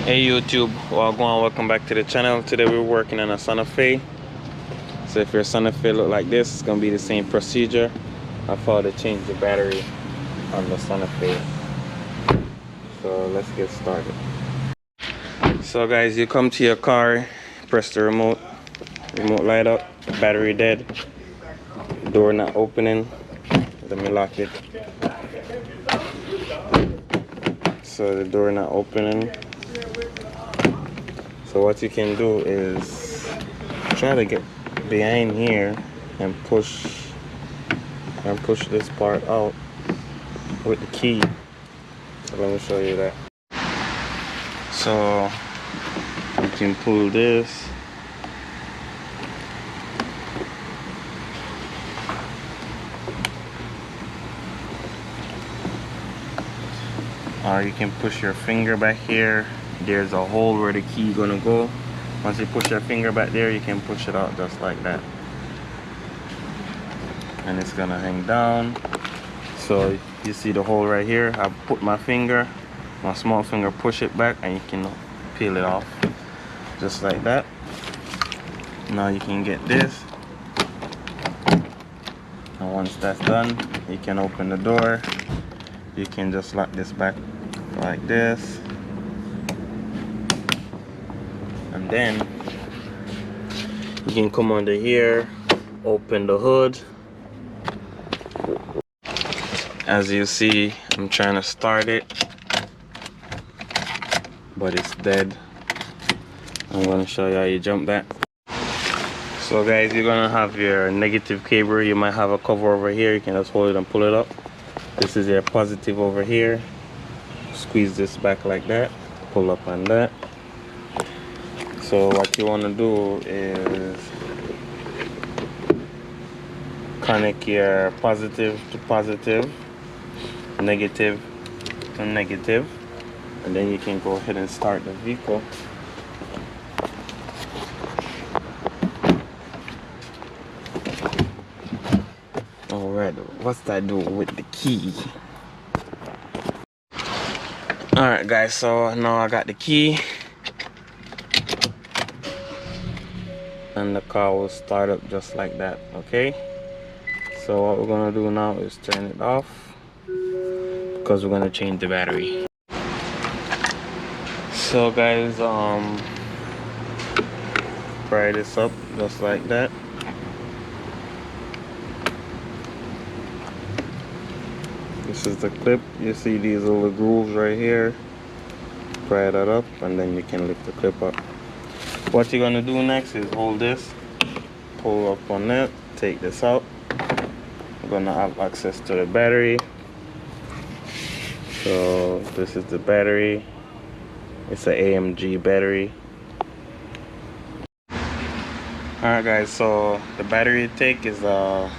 Hey YouTube, welcome back to the channel. Today we're working on a Santa Fe. So if your Santa Fe look like this, it's gonna be the same procedure. I thought to change the battery on the Santa Fe. So let's get started. So guys, you come to your car, press the remote light up, the battery dead, door not opening. Let me lock it. So the door not opening. So what you can do is try to get behind here and push this part out with the key. So let me show you that. So you can pull this. Or you can push your finger back here. There's a hole where the key gonna go. Once you push your finger back there, you can push it out just like that. And it's gonna hang down. So you see the hole right here. I put my small finger, push it back, and you can peel it off. Just like that. Now you can get this. And once that's done, you can open the door. You can just lock this back like this. And then you can come under here, open the hood. As you see, I'm trying to start it, but it's dead. I'm gonna show you how you jump that. So guys, you're gonna have your negative cable. You might have a cover over here. You can just hold it and pull it up. This is your positive over here. Squeeze this back like that. Pull up on that. So what you want to do is connect your positive to positive, negative to negative, and then you can go ahead and start the vehicle. Alright, what's that do with the key? Alright guys, so now I got the key. And the car will start up just like that. Okay, so what we're gonna do now is turn it off because we're gonna change the battery. So guys, pry this up just like that. This is the clip. You see these little grooves right here. Pry that up and then you can lift the clip up. What you're gonna do next is hold this, pull up on that, take this out. We're gonna have access to the battery. So this is the battery. It's an AMG battery. Alright guys, so the battery you take is a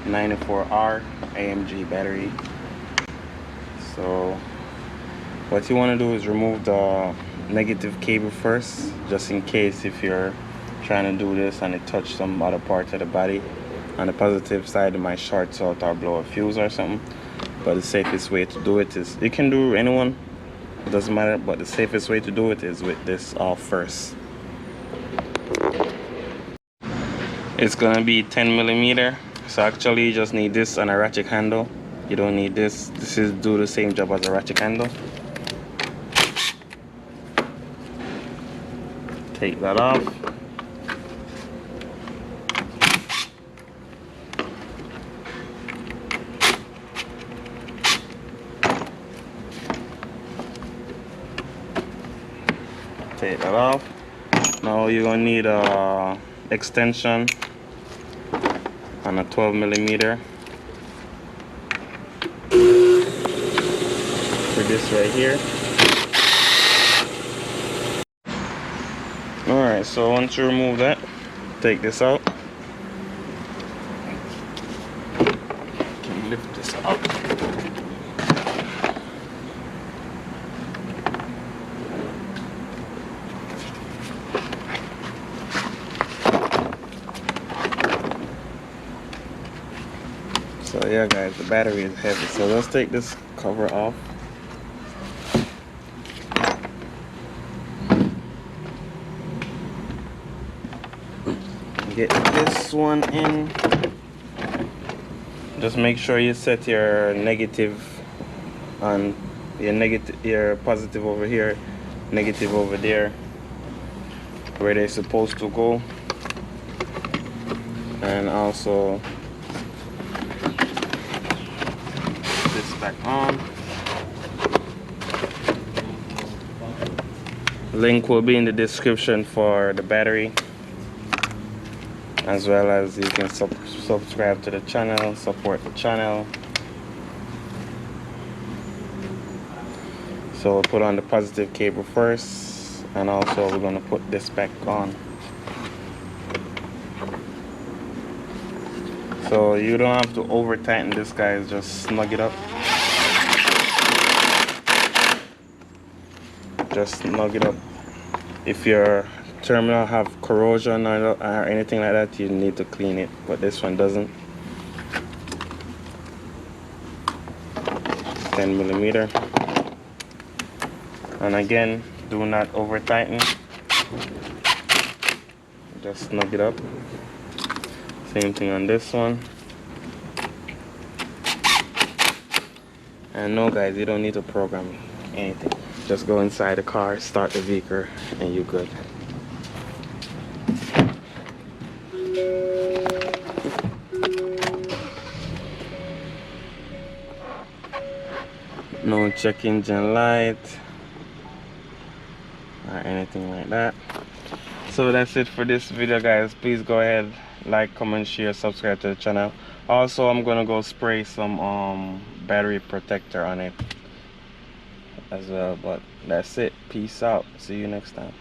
94R AMG battery. So what you want to do is remove the negative cable first, just in case if you're trying to do this and it touch some other part of the body. On the positive side, it might short out or blow a fuse or something, but the safest way to do it is, you can do anyone, it doesn't matter, but the safest way to do it is with this off first. It's gonna be 10mm, so actually you just need this and a ratchet handle. You don't need this. This is do the same job as a ratchet handle. Take that off. Take that off. Now you're gonna need a extension on a 12mm for this right here. Alright, so once you remove that, take this out. You can lift this up. So yeah guys, the battery is heavy, so let's take this cover off. get this one in. Just make sure you set your negative on your positive over here, negative over there, where they're supposed to go. And also this back on. Link will be in the description for the battery, as well as you can subscribe to the channel, support the channel. So we'll put on the positive cable first, and also we're going to put this back on. So you don't have to over tighten this, guys, just snug it up. Just snug it up. If your terminal have corrosion or anything like that, you need to clean it, but this one doesn't. 10mm. And again, do not over tighten, just snug it up. Same thing on this one. And no, guys, you don't need to program anything. Just go inside the car, start the vehicle, and you're good. No check engine light or anything like that. So that's it for this video, guys. Please go ahead, like, comment, share, subscribe to the channel. Also, I'm gonna go spray some battery protector on it as well. But that's it. Peace out. See you next time.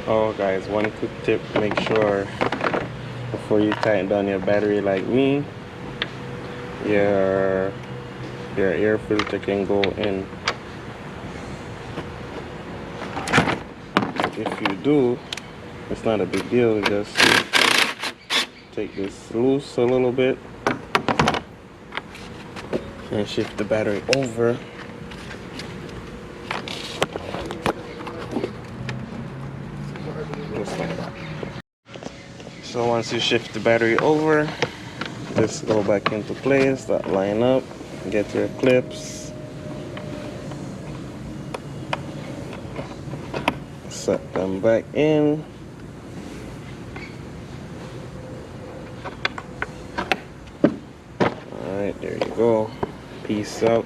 Oh, guys, one quick tip: make sure before you tighten down your battery, like me, your air filter can go in. If you do, it's not a big deal. You just take this loose a little bit and shift the battery over. Just like that. So once you shift the battery over, just go back into place, that line up, get your clips, set them back in. Alright, there you go. Peace out.